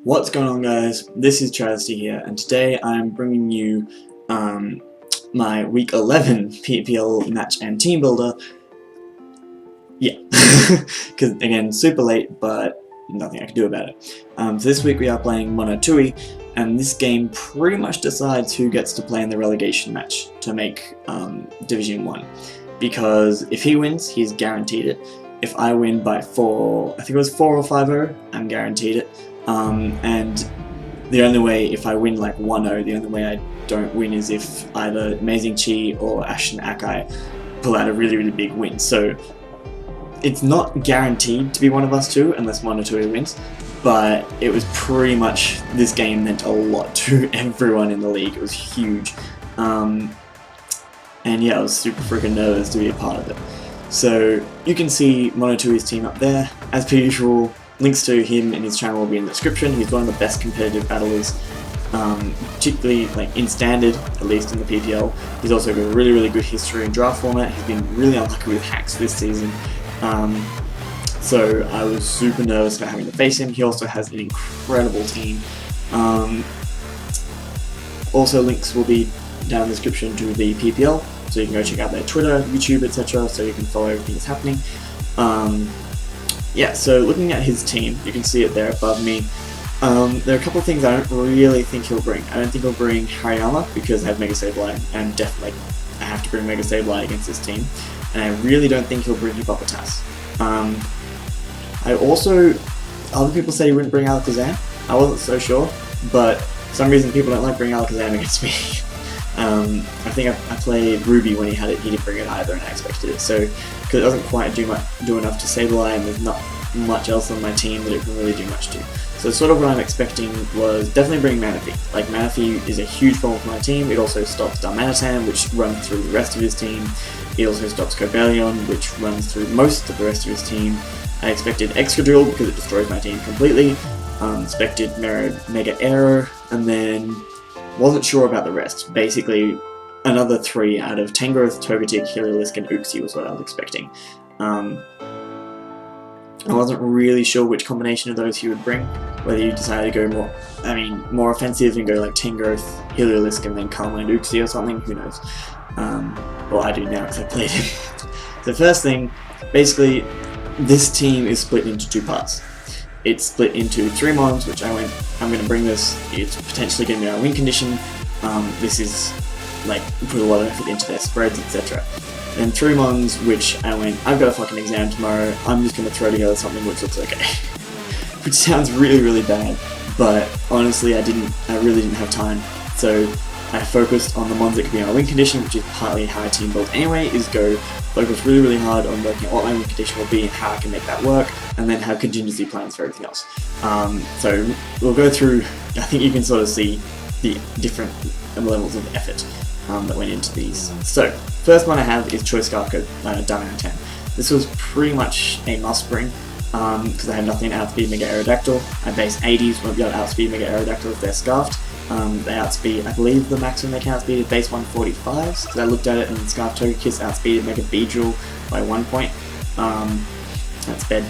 What's going on, guys? This is Travesty here, and today I'm bringing you my week 11 PPL match and team builder. Yeah, because again, super late, but nothing I can do about it. So this week we are playing Monotooii, and this game pretty much decides who gets to play in the relegation match to make Division 1. Because if he wins, he's guaranteed it. If I win by 4, I think it was 4 or 5-0, I'm guaranteed it. And the only way, if I win like 1-0, the only way I don't win is if either Amazing Chi or Ashton Akai pull out a really big win. So it's not guaranteed to be one of us two unless Monotooii wins, but it was pretty much, this game meant a lot to everyone in the league. It was huge. And yeah, I was super freaking nervous to be a part of it. So you can see Monotooi's team up there. As per usual, links to him and his channel will be in the description. He's one of the best competitive battlers, particularly like in standard, at least in the PPL. He's also got a really good history in draft format. He's been really unlucky with hacks this season. So I was super nervous about having to face him. He also has an incredible team. Also, links will be down in the description to the PPL, so you can go check out their Twitter, YouTube, etc., so you can follow everything that's happening. Yeah, so looking at his team, you can see it there above me. There are a couple of things I don't really think he'll bring. I don't think he'll bring Hariyama because I have Mega Sableye, and definitely I have to bring Mega Sableye against this team. And I really don't think he'll bring Hippopotas. I also, other people said he wouldn't bring Alakazam. I wasn't so sure, but for some reason people don't like bringing Alakazam against me. I think I played Ruby when he had it, he didn't bring it either, and I expected it. So, because it doesn't quite do enough to Sableye, and there's not much else on my team that it can really do much to. So sort of what I'm expecting was definitely bring Manaphy. Like, Manaphy is a huge problem for my team. It also stops Darmanitan, which runs through the rest of his team. It also stops Cobalion, which runs through most of the rest of his team. I expected Excadrill because it destroys my team completely. Expected Mega Arrow, and then wasn't sure about the rest. Basically, another 3 out of Tangrowth, Togetic, Heliolisk, and Uxie was what I was expecting. I wasn't really sure which combination of those he would bring, whether you decided to go more offensive and go like Tangrowth, Heliolisk, and then Karma and Uxie or something, who knows. Well, I do now because I played him. The first thing, basically, this team is split into 2 parts. It's split into 3 mons, which I'm going to bring this. It's potentially going to be our win condition. This is like, put a lot of effort into their spreads, etc. And 3 mons, which I've got a fucking exam tomorrow, I'm just going to throw together something which looks okay. Which sounds really bad, but honestly I really didn't have time. So I focused on the mons that could be in our win condition, which is partly how I team build anyway, is go focus really hard on working out what my win condition will be and how I can make that work, and then have contingency plans for everything else. So we'll go through, I think you can sort of see the different levels of effort that went into these. So, first one I have is Choice Scarf Darmanitan. This was pretty much a must bring, because I had nothing to outspeed Mega Aerodactyl. I base 80s, won't be able to outspeed Mega Aerodactyl if they're scarfed. They outspeed, I believe the maximum they can outspeed is base 145s, because I looked at it and Scarf Togekiss outspeeded Mega Beedrill by 1 point. That's bad.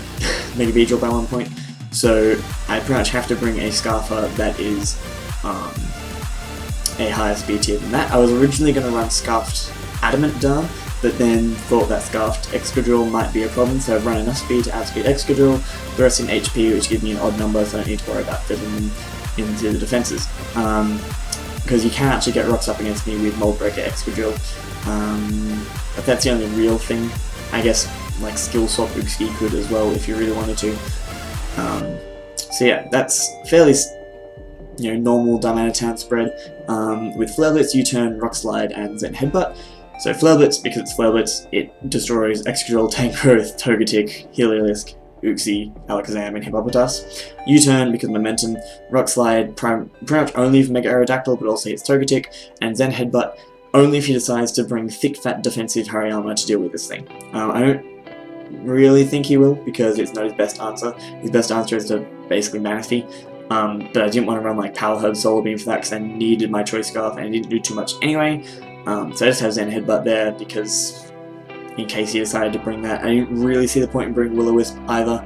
Mega Beedrill by 1 point. So I pretty much have to bring a Scarfer that is a higher speed tier than that. I was originally going to run Scarfed Adamant Darm, but then thought that Scarfed Excadrill might be a problem, so I've run enough speed to outspeed Excadrill, the rest in HP, which gives me an odd number, so I don't need to worry about filling them into the defences. Because you can actually get rocks up against me with Mold Breaker Excadrill. But that's the only real thing. I guess like Skill Swap Uxie could as well if you really wanted to. So yeah, that's fairly normal Darmanitan spread, with Flare Blitz, U-Turn, Rock Slide, and Zen Headbutt. So Flare Blitz, because it's Flare Blitz, it destroys Excadrill, Tangrowth, Togetic, Heliolisk, Uxie, Alakazam, and Hippopotas. U-Turn, because Momentum, Rock Slide, pretty much only for Mega Aerodactyl, but also hits Togetic, and Zen Headbutt, only if he decides to bring thick, fat, defensive Hariyama to deal with this thing. I don't really think he will, because it's not his best answer. His best answer is to basically Manaphy. But I didn't want to run like Power Herb Solar Beam for that because I needed my Choice Scarf and I didn't do too much anyway. So I just have Zen Headbutt there because in case he decided to bring that. I didn't really see the point in bringing Will-O-Wisp either.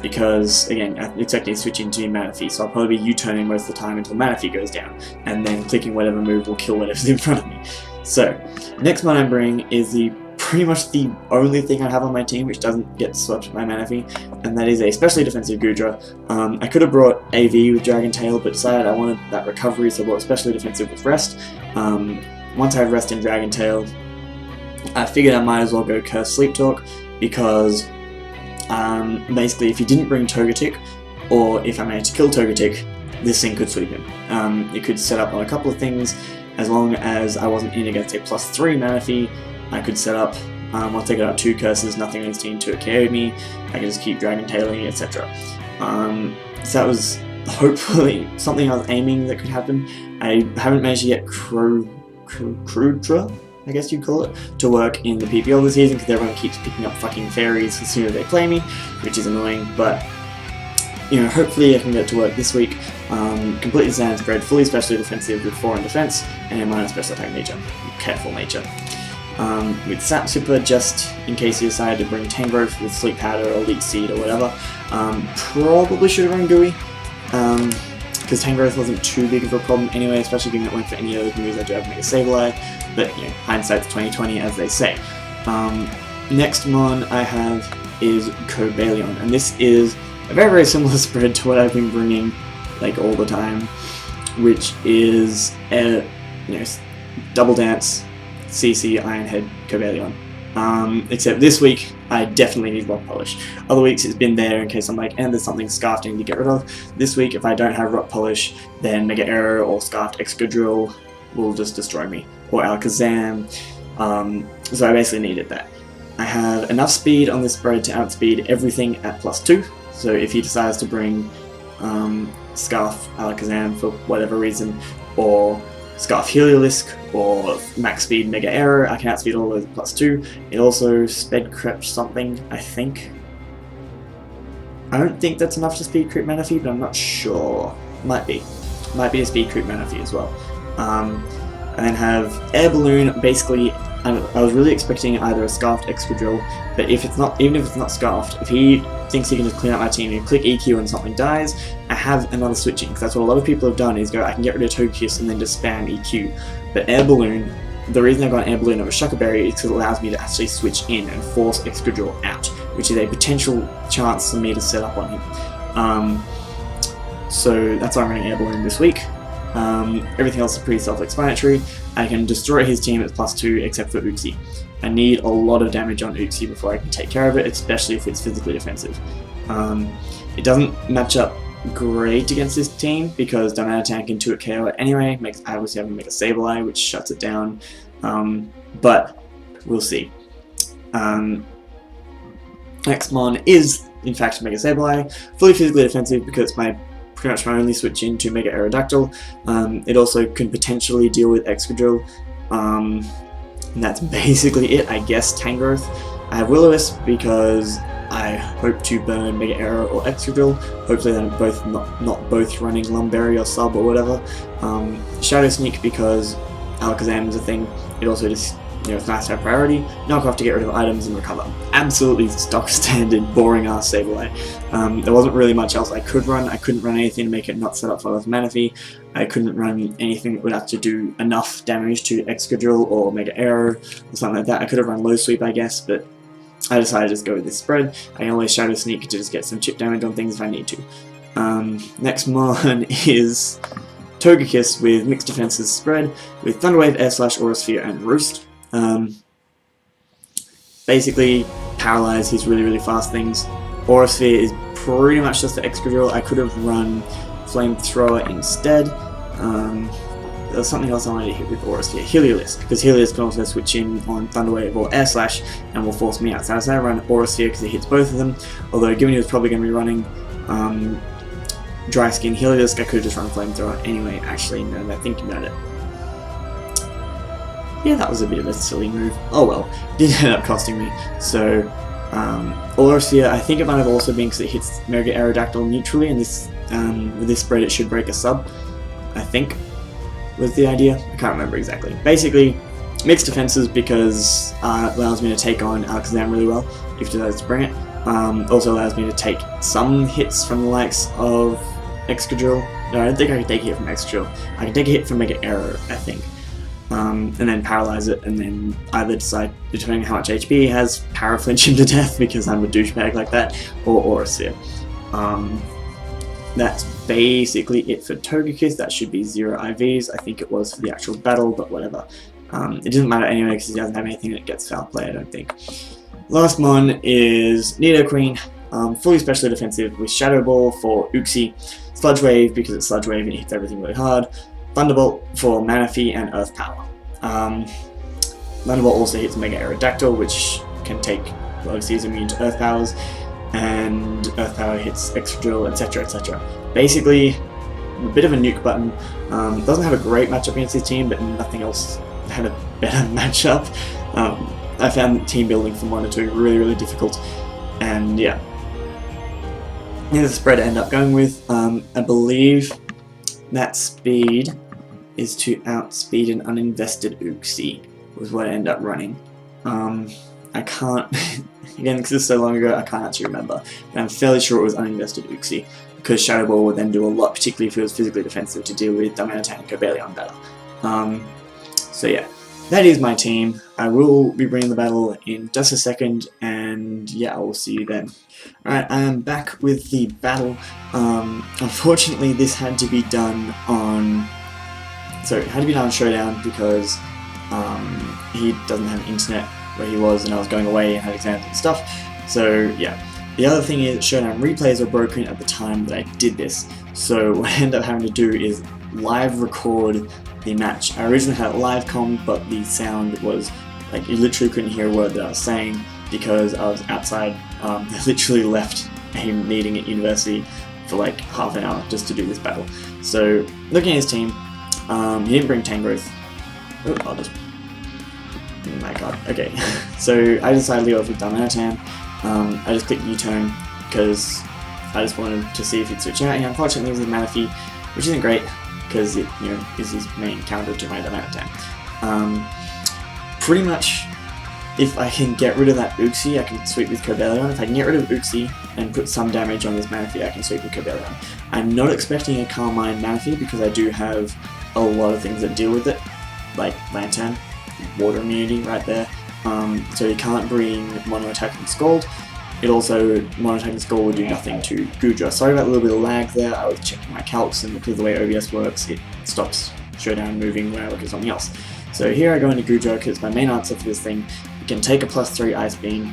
because, again, I'm expecting to switch into Manaphy, so I'll probably be U-turning most of the time until Manaphy goes down, and then clicking whatever move will kill whatever's in front of me. So, next one I'm bringing is pretty much the only thing I have on my team which doesn't get swept by Manaphy, and that is a specially defensive Goodra. I could have brought AV with Dragon Tail, but decided I wanted that recovery, so I brought specially defensive with Rest. Once I have Rest in Dragon Tail, I figured I might as well go Curse Sleep Talk, because basically if you didn't bring Togetic, or if I managed to kill Togetic, this thing could sweep him. It could set up on a couple of things. As long as I wasn't in against a +3 Manaphy, I could set up, I'll take out 2 curses, nothing on his team to KO me, I could just keep Dragon Tailing, etc. So that was hopefully something I was aiming that could happen. I haven't managed to get Crudra, I guess you'd call it, to work in the PPL this season, because everyone keeps picking up fucking fairies as soon as they play me, which is annoying, but you know, hopefully I can get it to work this week. Completely standard spread, fully specially defensive with 4 in defense, and a minus special attack nature, careful nature. With Sap Super, just in case you decide to bring Tangrowth with Sleep Powder or Leech Seed or whatever. Probably should have run Gooey, because Tangrowth wasn't too big of a problem anyway, especially given it went for any of those moves I do have Mega Sableye, but you know, hindsight's 20/20 as they say. Next mon I have is Cobalion, and this is a very, very similar spread to what I've been bringing like all the time, which is Double Dance, CC, Ironhead, Cobalion. Except this week, I definitely need Rock Polish. Other weeks it's been there in case I'm like, and there's something Scarfed I need to get rid of. This week, if I don't have Rock Polish, then Mega Arrow or Scarfed Excadrill will just destroy me, or Alakazam. So I basically needed that. I have enough speed on this spread to outspeed everything at +2, so if he decides to bring Scarf Alakazam for whatever reason, or Scarf Heliolisk, or Max Speed Mega Arrow, I can outspeed all those at +2. It also Sped Crept something, I think. I don't think that's enough to speed creep Manaphy, but I'm not sure. Might be. Might be a speed creep Manaphy as well. And then have Air Balloon. Basically, I was really expecting either a Scarfed Excadrill, but if it's not, even if it's not Scarfed, if he thinks he can just clean up my team and click EQ and something dies, I have another switching, because that's what a lot of people have done, is go, I can get rid of Togekiss and then just spam EQ. But Air Balloon, the reason I got an Air Balloon over Shucker Berry is because it allows me to actually switch in and force Excadrill out, which is a potential chance for me to set up on him. So that's why I'm running Air Balloon this week. Everything else is pretty self-explanatory. I can destroy his team at +2 except for Uxie. I need a lot of damage on Uxie before I can take care of it, especially if it's physically defensive. It doesn't match up great against this team because Darmanitan can 2-hit KO it anyway. I obviously have to make a Sableye, which shuts it down, but we'll see. Next mon is in fact Mega Sableye, fully physically defensive because it's pretty much my only switch into Mega Aerodactyl. It also can potentially deal with Excadrill, and that's basically it, I guess. Tangrowth. I have Will-O-Wisp because I hope to burn Mega Arrow or Excadrill. Hopefully they're both not both running Lumberry or Sub or whatever. Shadow Sneak because Alakazam is a thing. It also just, it's nice to have priority. Knock off to get rid of items and recover. Absolutely stock standard, boring ass Sableye. There wasn't really much else I could run. I couldn't run anything to make it not set up for Manaphy. I couldn't run anything that would have to do enough damage to Excadrill or Mega Arrow or something like that. I could have run Low Sweep, I guess, but I decided to just go with this spread. I can always Shadow Sneak to just get some chip damage on things if I need to. Next mon is Togekiss with Mixed Defenses spread with Thunder Wave, Air Slash, Aura Sphere, and Roost. Basically, Paralyze his really, really fast things. Aura Sphere is pretty much just the Excadrill. I could have run Flamethrower instead. There was something else I wanted to hit with Aura Sphere. Heliolisk, because Heliolisk can also switch in on Thunder Wave or Air Slash and will force me out. So I decided to run Aura Sphere because it hits both of them. Although, given he was probably going to be running Dry Skin Heliolisk, I could have just run Flamethrower anyway. Actually, now that I'm thinking about it. Yeah, that was a bit of a silly move. Oh well, it did end up costing me. So, Aura Sphere, I think it might have also been because it hits Mega Aerodactyl neutrally, and this with this spread it should break a sub, I think, was the idea. I can't remember exactly. Basically, mixed defenses because it allows me to take on Alakazam really well if it decides to bring it. Also allows me to take some hits from the likes of Excadrill. No, I don't think I can take a hit from Excadrill. I can take a hit from Mega Arrow, I think. And then paralyze it, and then either decide, depending on how much HP he has, Power Flinch him to death because I'm a douchebag like that, or Aura Sphere. That's basically it for Togekiss. That should be 0 IVs. I think it was for the actual battle, but whatever. It doesn't matter anyway because he doesn't have anything that gets foul play, I don't think. Last one is Nidoqueen, fully specially defensive with Shadow Ball for Uxie, Sludge Wave because it's Sludge Wave and it hits everything really hard, Thunderbolt for Manaphy and Earth Power. Thunderbolt also hits Mega Aerodactyl, which can take, obviously is immune to Earth Powers, and Earth Power hits Excadrill, etc, etc. Basically, a bit of a nuke button. Doesn't have a great matchup against his team, but nothing else had a better matchup. I found team building for Monotooii really difficult, and yeah. Here's the spread I end up going with. I believe that speed is to outspeed an uninvested Uxie, was what I end up running. I can't, again because this is so long ago, I can't actually remember, but I'm fairly sure it was uninvested Uxie, because Shadow Ball would then do a lot, particularly if it was physically defensive, to deal with Darmanitan and Cobalion better. So yeah, that is my team. I will be bringing the battle in just a second, and yeah, I will see you then. Alright, I am back with the battle. Unfortunately, this had to be done on... So, it had to be done on Showdown because he doesn't have internet where he was, and I was going away and had exams and stuff. So, yeah. The other thing is, Showdown replays were broken at the time that I did this. So, what I ended up having to do is live record the match. I originally had it live comm, but the sound was, like, you literally couldn't hear a word that I was saying because I was outside. I literally left a meeting at university for like half an hour just to do this battle. So, looking at his team, he didn't bring Tangrowth. Oh, I'll just... Oh my god, okay. So, I decided to go with Darmanitan. I just clicked U-turn because I just wanted to see if he'd switch out. He unfortunately uses Manaphy, which isn't great because it, you know, is his main counter to my Darmanitan. Pretty much, if I can get rid of that Uxie, I can sweep with Cobalion. If I can get rid of Uxie and put some damage on this Manaphy, I can sweep with Cobalion. I'm not expecting a Carmine Manaphy because I do have a lot of things that deal with it, like Lantern, Water Immunity right there. So you can't bring Mono Attack and Scald. It also, Mono Attack and Scald would do nothing to Goodra. Sorry about a little bit of lag there. I was checking my calcs, and because of the way OBS works, it stops Showdown moving when I look at something else. So here I go into Goodra because my main answer for this thing. You can take a +3 Ice Beam,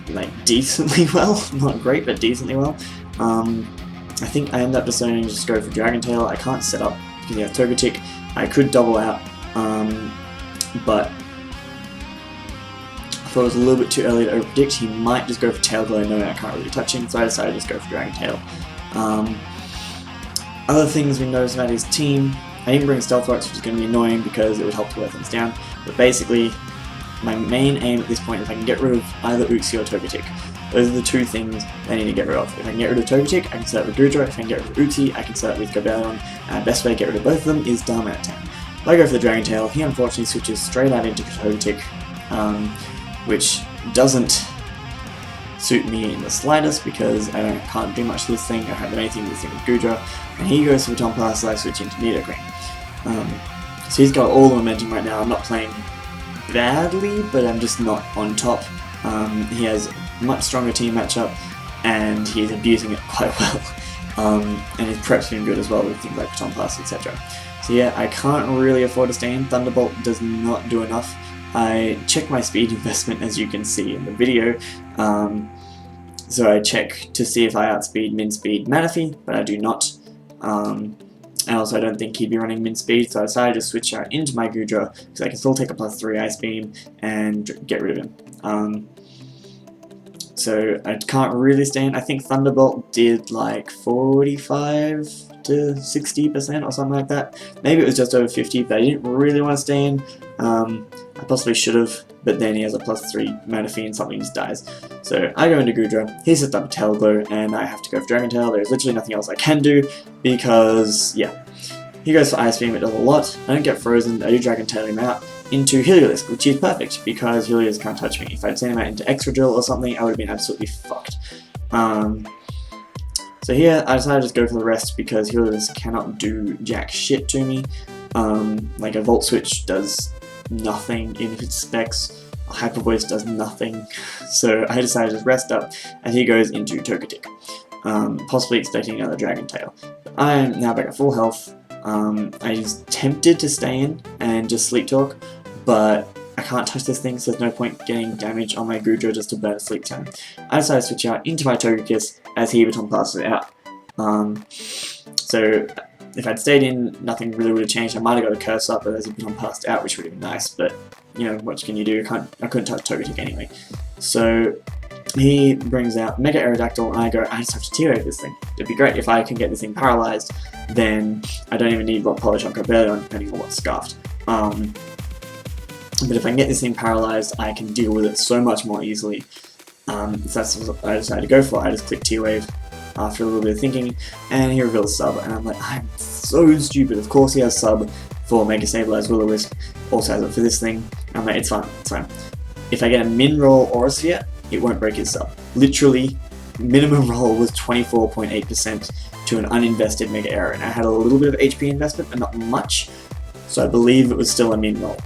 like, decently well. Not great, but decently well. I think I end up deciding to just go for Dragon Tail. I can't set up because he has Togetic. I could double out, but I thought it was a little bit too early to overpredict. He might just go for Tail Glow knowing I can't really touch him, so I decided to just go for Dragon Tail. Other things we noticed about his team, I didn't bring Stealth Rocks, which is going to be annoying because it would help to wear things down, but basically my main aim at this point is if I can get rid of either Uxie or Togetic. Those are the two things I need to get rid of. If I can get rid of Togetic, I can set up with Goodra. If I can get rid of Uxie, I can set up with Cobalion. And the best way to get rid of both of them is Darmanitan. If I go for the Dragon Tail, he unfortunately switches straight out into Togetic, which doesn't suit me in the slightest because I can't do much to this thing. I don't have anything to this thing with Goodra. And he goes for Baton Pass, so I switch into Nidoqueen. So he's got all the momentum right now. I'm not playing badly, but I'm just not on top. He has a much stronger team matchup, and he's abusing it quite well. And his prep's been good as well with things like Baton Pass, etc. So yeah, I can't really afford to stay in. Thunderbolt does not do enough. I check my speed investment, as you can see in the video. So I check to see if I outspeed min speed Manaphy, but I do not. And also I don't think he'd be running min speed, so I decided to switch out into my Goodra because I can still take a +3 Ice Beam and get rid of him. So I can't really stay in. I think Thunderbolt did like 45 to 60% or something like that. Maybe it was just over 50, but I didn't really want to stay in. I possibly should have, but then he has a +3 Manaphy and something just dies. So I go into Goodra, he sets up a Tail Glow, and I have to go for Dragon Tail. There's literally nothing else I can do because, yeah. He goes for Ice Beam, it does a lot. I don't get frozen, I do Dragon Tail him out, into Heliolisk, which is perfect because Heliolisk can't touch me. If I'd sent him out into Extra Drill or something, I would have been absolutely fucked. So here I decided to just go for the rest because Heliolisk cannot do jack shit to me. Like a Volt Switch does nothing in its specs. A Hyper Voice does nothing. So I decided to just rest up, and he goes into Togetic, possibly expecting another Dragon Tail. I am now back at full health. I was tempted to stay in and just Sleep Talk, but I can't touch this thing, so there's no point getting damage on my Goodra just to burn a Sleep Time. I decided to switch out into my Togekiss as he Baton passes it out. So if I'd stayed in, nothing really would have changed. I might have got a Curse Up, but as he Baton passed out, which would have been nice, but you know, what can you do? I couldn't touch Togetic anyway. So he brings out Mega Aerodactyl, and I go, I just have to T-Wave this thing. It'd be great if I can get this thing paralyzed, then I don't even need Rock Polish on Cobalion, depending on what's scarfed. But if I can get this thing paralyzed, I can deal with it so much more easily. So that's what I decided to go for. I just click T-Wave after a little bit of thinking, and he reveals Sub, and I'm like, I'm so stupid. Of course he has Sub for Mega Stabilize Will-O-Wisp, also has it for this thing. I'm like, it's fine, it's fine. If I get a min roll or a sphere, it won't break his Sub. Literally, minimum roll was 24.8% to an uninvested Mega Aero, and I had a little bit of HP investment, but not much, so I believe it was still a min roll.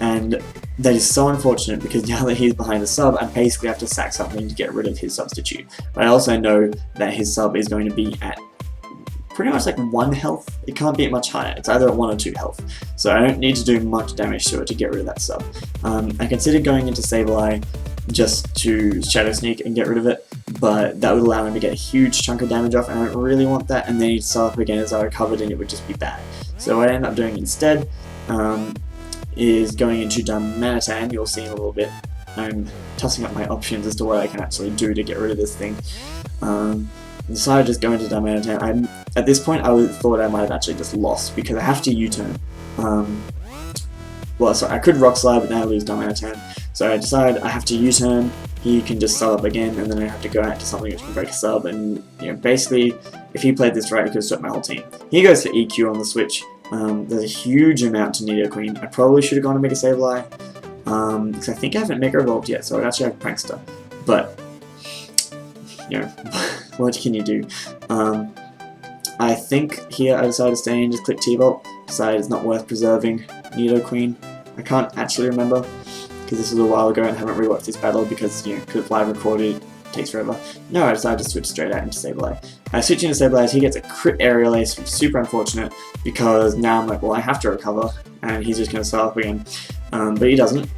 And that is so unfortunate because now that he's behind the Sub, I basically have to sack something to get rid of his substitute. But I also know that his Sub is going to be at pretty much like 1 health. It can't be at much higher. It's either at 1 or 2 health. So I don't need to do much damage to it to get rid of that Sub. I considered going into Sableye just to Shadow Sneak and get rid of it, but that would allow him to get a huge chunk of damage off, and I don't really want that, and then he'd start up again as I recovered and it would just be bad. So what I ended up doing instead is going into Darmanitan. You'll see in a little bit. I'm tossing up my options as to what I can actually do to get rid of this thing. Decided to just go into Darmanitan. At this point I thought I might have actually just lost because I have to U-turn. Well, sorry, I could Rock Slide, but now I lose Darmanitan. So I decided I have to U-turn. He can just sub up again, and then I have to go out to something which can break a sub. And you know, basically, if he played this right, he could have swept my whole team. He goes for EQ on the switch. There's a huge amount to Nidoqueen. I probably should have gone to Mega Sableye, because I think I haven't Mega Evolved yet, so I'd actually have Prankster. But, you know, what can you do? I think here I decided to stay in, just click T-Bolt, decided it's not worth preserving Nidoqueen. I can't actually remember, because this was a while ago and I haven't rewatched this battle because, you know, because it's live recorded, it takes forever. No, I decided to switch straight out into Sableye. I switch into Sableye, he gets a crit Aerial Ace, which is super unfortunate, because now I'm like, well, I have to recover, and he's just going to start up again. But he doesn't.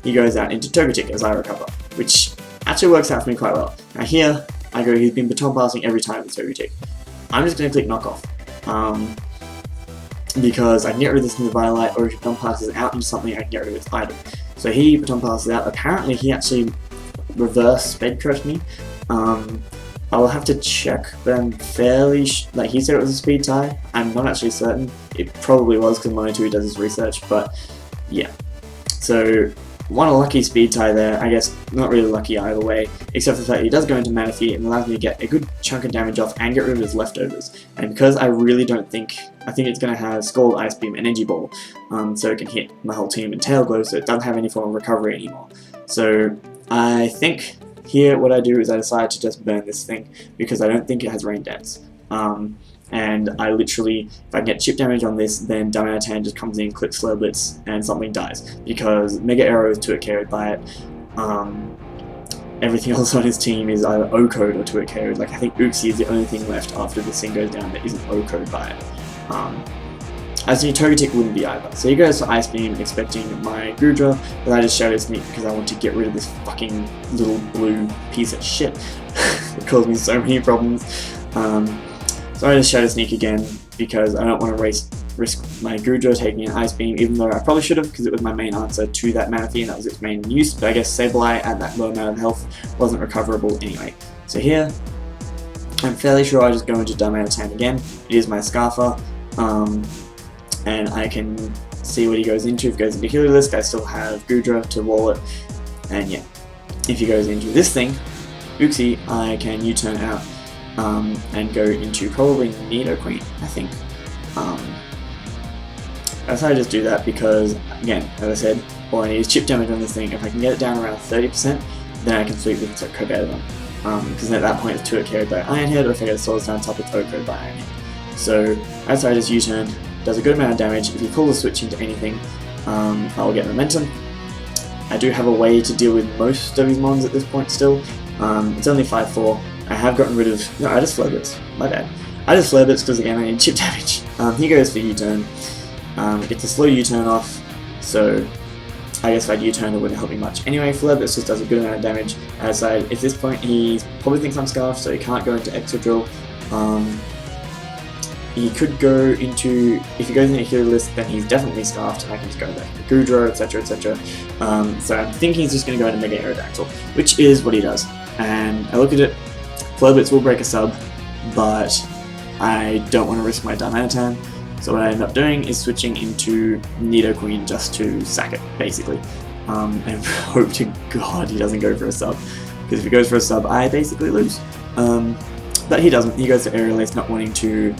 He goes out into Togetic as I recover, which actually works out for me quite well. Now here, I go, he's been baton passing every time with Togetic. I'm just going to click Knockoff, because I can get rid of this in the Violet, or if he baton passes out into something, I can get rid of its item. So he baton passes out. Apparently he actually reverse sped correct me. I will have to check, but I'm fairly like he said it was a speed tie. I'm not actually certain. It probably was because Monotooii does his research, but yeah. So one lucky speed tie there. I guess not really lucky either way, except for the fact he does go into Manaphy and allows me to get a good chunk of damage off and get rid of his leftovers. And because I really don't think, I think it's going to have Scald, Ice Beam, and Energy Ball, so it can hit my whole team and Tail Glow, so it doesn't have any form of recovery anymore. So I think here what I do is I decide to just burn this thing because I don't think it has Rain Dance. And I literally, if I get chip damage on this, then Darmanitan just comes in, clicks Slow Blitz, and something dies. Because Mega Arrow is 2-hit KO'd by it. Everything else on his team is either O-Code or 2-hit KO'd. Like, I think Uxie is the only thing left after this thing goes down that isn't O-Code by it. As the Togetic wouldn't be either. So he goes for Ice Beam, expecting my Goodra, but I just Shadow Sneak because I want to get rid of this fucking little blue piece of shit. It caused me so many problems. So I just Shadow Sneak again because I don't want to risk my Goodra taking an Ice Beam, even though I probably should have because it was my main answer to that Manaphy and that was its main use, but I guess Sableye at that low amount of health wasn't recoverable anyway. So here, I'm fairly sure I just go into Darmanitan again. It is my Scarfer. And I can see what he goes into. If he goes into Heliolisk, I still have Goodra to wall it. And yeah, if he goes into this thing, Uxie, I can U-turn out and go into probably Nidoqueen, I think. I decided to just do that because, again, as I said, all I need is chip damage on this thing. If I can get it down around 30%, then I can sweep with Cobalion. Because at that point it's 2 carried by Ironhead, or if I get a Sword Dance on top, it's 0 carried by Ironhead. So I decided to just U-turn, does a good amount of damage. If you pull the switch into anything, I will get momentum. I do have a way to deal with most of his mons at this point still. It's only 5-4. I have gotten rid of... No, I just Flare Blitz. My bad. I just Flare Blitz because, again, I need chip damage. He goes for U-turn. It's a slow U-turn off, so I guess if I U-turn it wouldn't help me much. Anyway, Flare Blitz just does a good amount of damage. As I at this point, he probably thinks I'm Scarfed, so he can't go into Extra Drill. He could go into... If he goes into Heliolisk, then he's definitely Scarfed, and I can just go back to Goodra, etc, etc. So I'm thinking he's just going to go into Mega Aerodactyl, which is what he does. And I look at it, Flare Blitz will break a sub, but I don't want to risk my Darmanitan, so what I end up doing is switching into Nidoqueen just to sack it, basically. And hope to God he doesn't go for a sub, because if he goes for a sub, I basically lose. But he doesn't, he goes to Aerial Ace, not wanting to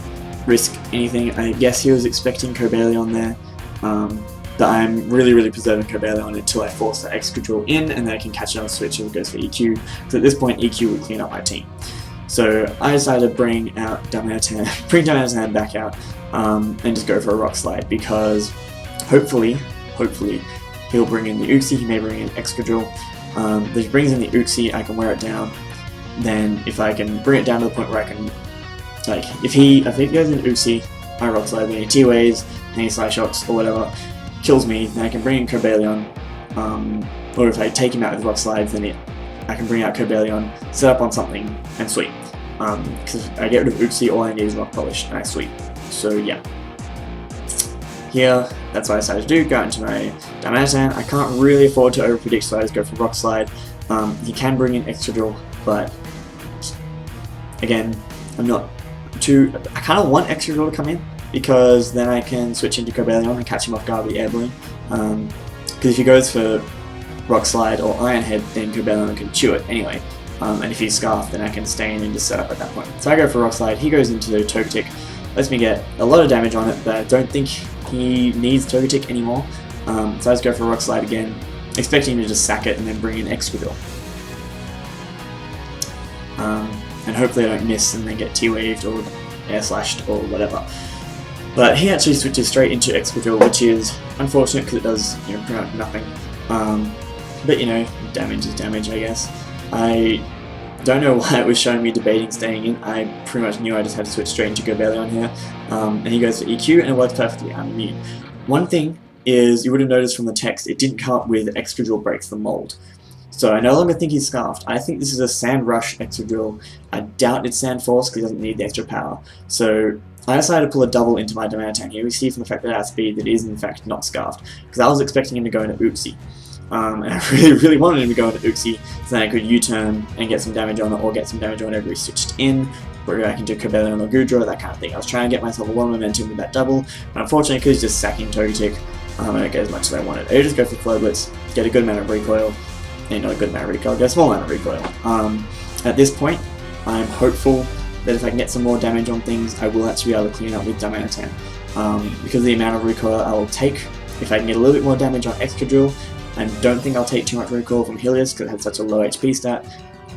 risk anything. I guess he was expecting Cobalion there, but I'm really preserving Cobalion until I force the Excadrill in, and then I can catch it on switch if it goes for EQ, because at this point EQ would clean up my team. So I decided to bring out Darmanitan back out, and just go for a Rock Slide, because hopefully he'll bring in the Uxie, he may bring in Excadrill. If he brings in the Uxie, I can wear it down. Then if I can bring it down to the point where I can, like, if he goes in Uxie, I Rock Slide, then he T-Waves, then he Side Shocks, or whatever, kills me, then I can bring in Cobalion, or if I take him out with Rock Slides, then I can bring out Cobalion, set up on something, and sweep. Because if I get rid of Uxie, all I need is Rock Polish, and I sweep. So yeah. Here, that's what I decided to do, go out into my Darmanitan. I can't really afford to overpredict, so I just go for Rock Slide. He can bring in Excadrill, but again, I'm not too... I kind of want Excadrill to come in, because then I can switch into Cobalion and catch him off guard with the Air Balloon. Because if he goes for Rock Slide or Iron Head, then Cobalion can chew it anyway. And if he's Scarfed, then I can stay in and just set up at that point. So I go for Rock Slide, he goes into the Togetic, lets me get a lot of damage on it, but I don't think he needs Togetic anymore. So I just go for Rock Slide again, expecting to just sack it and then bring in Excadrill. And hopefully I don't miss and then get T-Waved or Air Slashed or whatever. But he actually switches straight into Excadrill, which is unfortunate because it does, you know, pretty much nothing. But you know, damage is damage, I guess. I don't know why it was showing me debating staying in. I pretty much knew I just had to switch straight into Cobalion here. And he goes for EQ, and it works perfectly. I'm immune. One thing is, you would have noticed from the text, it didn't come up with Excadrill breaks the mold. So I no longer think he's Scarfed. I think this is a Sand Rush Excadrill. I doubt it's Sand Force because he doesn't need the extra power. So I decided to pull a double into my Darmanitan here. We see from the fact that it has speed that it is in fact not Scarfed, because I was expecting him to go into Uxie. And I really wanted him to go into Uxie, so then I could U-turn and get some damage on it, or get some damage whenever he switched in, or I can do Cobalion or Goodra, that kind of thing. I was trying to get myself a lot of momentum with that double, and unfortunately because he's just sacking Togetic, I don't get as much as I wanted. I just go for Flare Blitz, get a good amount of recoil, and not a good amount of recoil, get a small amount of recoil. At this point, I'm hopeful that if I can get some more damage on things, I will actually be able to clean up with Darmanitan. Because of the amount of recoil I will take, if I can get a little bit more damage on Excadrill, I don't think I'll take too much recoil from Helios because it has such a low HP stat,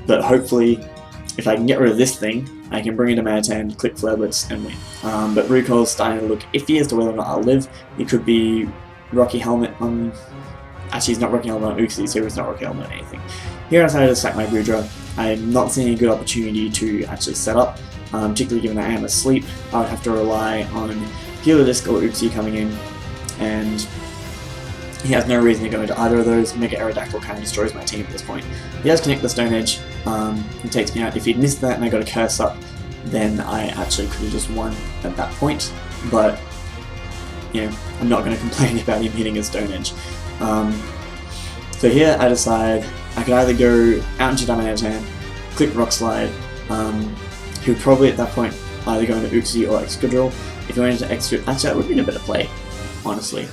but hopefully if I can get rid of this thing, I can bring in Darmanitan, click Flare Blitz, and win. But recoil's starting to look iffy as to whether or not I'll live. It could be Rocky Helmet on... Actually, he's not Rocky Helmet on Uxie, so he's not Rocky Helmet on anything. Here I decided to sack my Goodra. I'm not seeing a good opportunity to actually set up, particularly given that I am asleep. I would have to rely on Heliolisk or Uxie coming in, and he has no reason to go into either of those. Mega Aerodactyl kind of destroys my team at this point. He does connect the Stone Edge, he takes me out. If he'd missed that and I got a Curse up, then I actually could have just won at that point, but you know, I'm not going to complain about him hitting a Stone Edge. So here I decide I could either go out into Darmanitan, click Rock Slide, he would probably at that point either go into Uxie or Excadrill. If he went into Excadrill, actually that would have been a better play, honestly.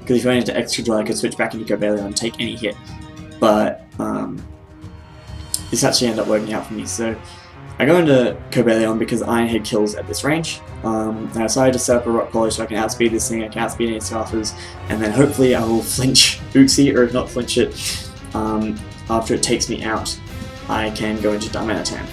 Because if I went into Excadrill I could switch back into Cobalion and take any hit, but this actually ended up working out for me. So I go into Cobalion because Ironhead kills at this range. And I decided to set up a Rock Polish so I can outspeed this thing, I can outspeed any Scarfers, and then hopefully I will flinch Uxie, or if not flinch it, after it takes me out, I can go into Darmanitan.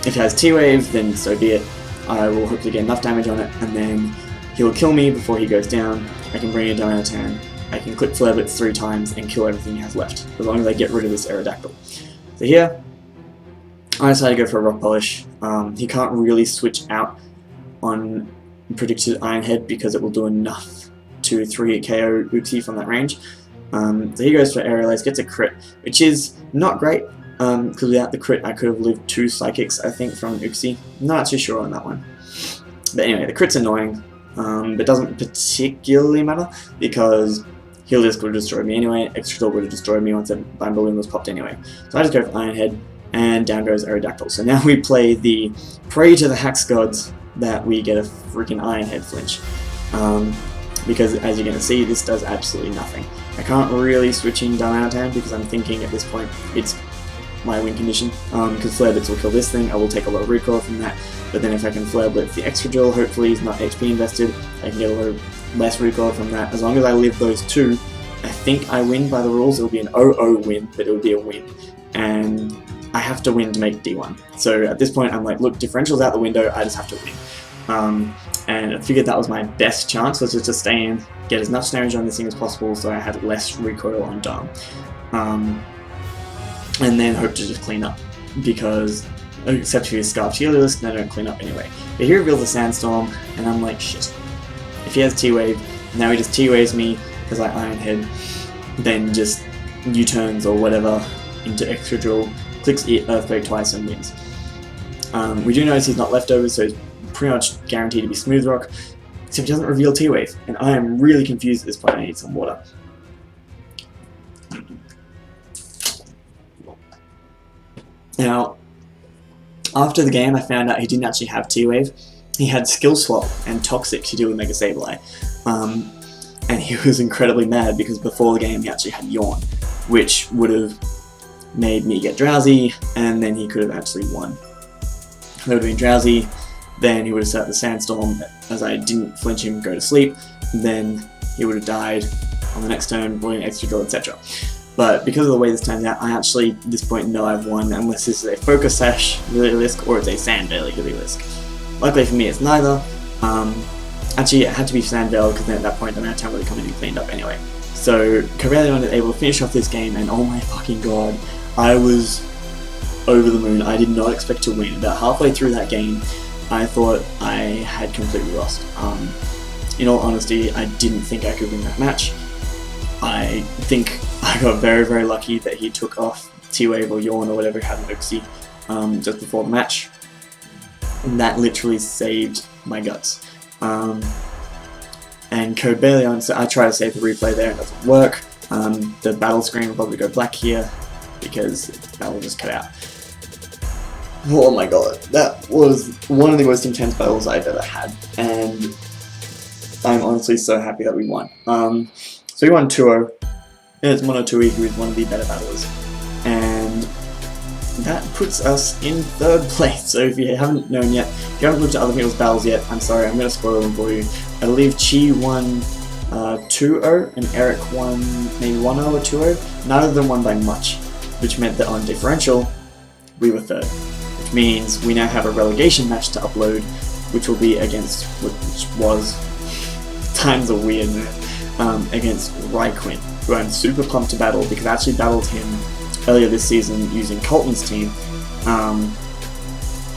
If it has T-Wave, then so be it. I will hopefully get enough damage on it, and then he'll kill me before he goes down. I can bring in Darmanitan, I can click Flare Blitz 3 times and kill everything he has left, as long as I get rid of this Aerodactyl. So here, I decided to go for a Rock Polish. He can't really switch out on predicted Ironhead because it will do enough to 3-hit KO Uxie from that range. So he goes for Aerial Ace, gets a crit, which is not great, because without the crit I could have lived 2 Psychics, I think, from Uxie. Not too sure on that one. But anyway, the crit's annoying, but doesn't particularly matter, because Heal Disc would have destroyed me anyway, Extra Door would have destroyed me once that Bind Balloon was popped anyway. So I just go for Ironhead, and down goes Aerodactyl. So now we play the pray to the Hax Gods that we get a freaking Ironhead flinch. Because as you're going to see, this does absolutely nothing. I can't really switch in Darmanitan because I'm thinking at this point it's my win condition. Because Flare Blitz will kill this thing, I will take a lot of recoil from that. But then if I can Flare Blitz the extra drill, hopefully he's not HP invested, I can get a little less recoil from that. As long as I live those 2, I think I win by the rules. It'll be an 0-0 win, but it'll be a win. And I have to win to make D1. So at this point I'm like, look, differential's out the window, I just have to win. And I figured that was my best chance, was just to stay in, get as much damage on this thing as possible so I had less recoil on Darm. And then hope to just clean up, because except for his Scarf Heliolisk, they don't clean up anyway. But he reveals a Sandstorm, and I'm like, shit. If he has T-Wave, now he just T-Waves me because I Ironhead, then just U-turns or whatever into Extra Drill, clicks Earthquake twice and wins. We do notice he's not leftovers, so he's pretty much guaranteed to be Smooth Rock, except he doesn't reveal T-Wave, and I am really confused at this point. I need some water. Now, after the game I found out he didn't actually have T-Wave. He had Skill Swap and Toxic to deal with Mega Sableye. And he was incredibly mad because before the game he actually had Yawn, which would have made me get drowsy, and then he could have actually won. If I would have been drowsy, then he would have set up the Sandstorm as I didn't flinch him go to sleep, then he would have died on the next turn, avoiding Extra Drill, etc. But because of the way this turns out, I actually at this point know I've won unless this is a Focus Sash Heliolisk or it's a Sandvale Heliolisk. Luckily for me it's neither. Actually it had to be Sandvale because then at that point the Mountain would have come in and cleaned up anyway. So Cobalion is able to finish off this game, and oh my fucking god, I was over the moon. I did not expect to win. About halfway through that game I thought I had completely lost. In all honesty, I didn't think I could win that match. I think I got very, very lucky that he took off T-Wave or Yawn or whatever he had in Uxie just before the match. And that literally saved my guts. And Cobalion, so I try to save the replay there, it doesn't work. The battle screen will probably go black here because that will just cut out. Oh my god, that was one of the most intense battles I've ever had, and I'm honestly so happy that we won. So we won 2-0, and it's Monotooii who is one of the better battlers, and that puts us in 3rd place. So if you haven't known yet, if you haven't looked at other people's battles yet, I'm sorry, I'm going to spoil them for you. I believe Chi won 2-0, and Eric won maybe 1-0 or 2-0. None of them won by much, which meant that on differential, we were 3rd. Which means we now have a relegation match to upload, which will be against, which was, times are weird, against Raiquin, who I'm super pumped to battle because I actually battled him earlier this season using Colton's team,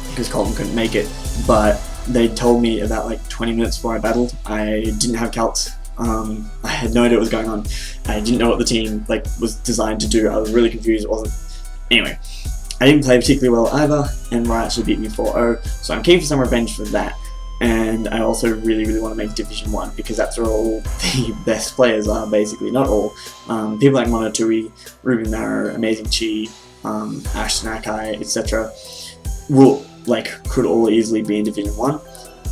because Colton couldn't make it, but they told me about like 20 minutes before I battled. I didn't have calcs. I had no idea what was going on. I didn't know what the team was designed to do. I was really confused. It wasn't. Anyway, I didn't play particularly well either, and Rai actually beat me 4-0, so I'm keen for some revenge for that. And I also really, really want to make Division 1 because that's where all the best players are, basically. Not all. People like Monotooii, Ruben Marrow, Amazing Chi, Ashton Akai, etc. could all easily be in Division 1,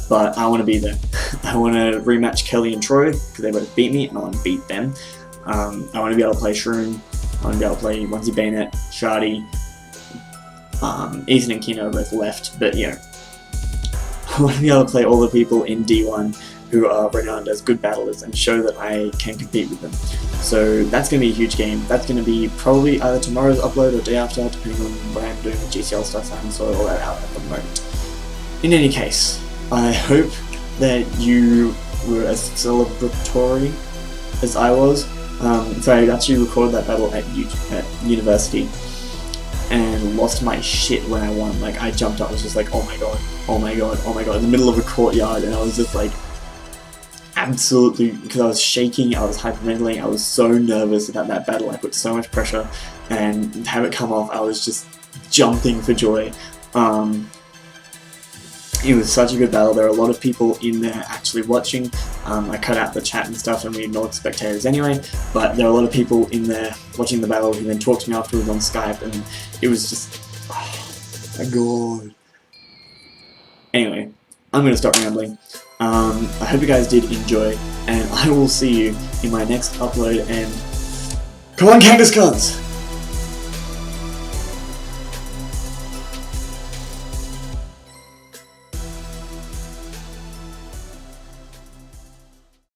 but I want to be there. I want to rematch Kelly and Troy because they both beat me and I want to beat them. I want to be able to play Shroom, I want to be able to play Onesie Bayonet, Shardy, Ethan and Kino both left, but you know, I want to be able to play all the people in D1 who are renowned as good battlers and show that I can compete with them. So that's going to be a huge game. That's going to be probably either tomorrow's upload or day after, depending on what I'm doing with GCL stuff. I haven't sorted all that out at the moment. In any case, I hope that you were as celebratory as I was. So I actually recorded that battle at university and lost my shit when I won. Like, I jumped up, I was just like, oh my god, oh my god, oh my god, in the middle of a courtyard, and I was just like, absolutely, because I was shaking, I was hyperventilating, I was so nervous about that battle, I put so much pressure, and to have it come off, I was just jumping for joy. It was such a good battle. There are a lot of people in there actually watching. I cut out the chat and stuff and we ignored spectators anyway, but there are a lot of people in there watching the battle who then talked to me afterwards on Skype, and it was just, oh my god. Anyway, I'm going to stop rambling. I hope you guys did enjoy, and I will see you in my next upload, and come on Kangaskhans!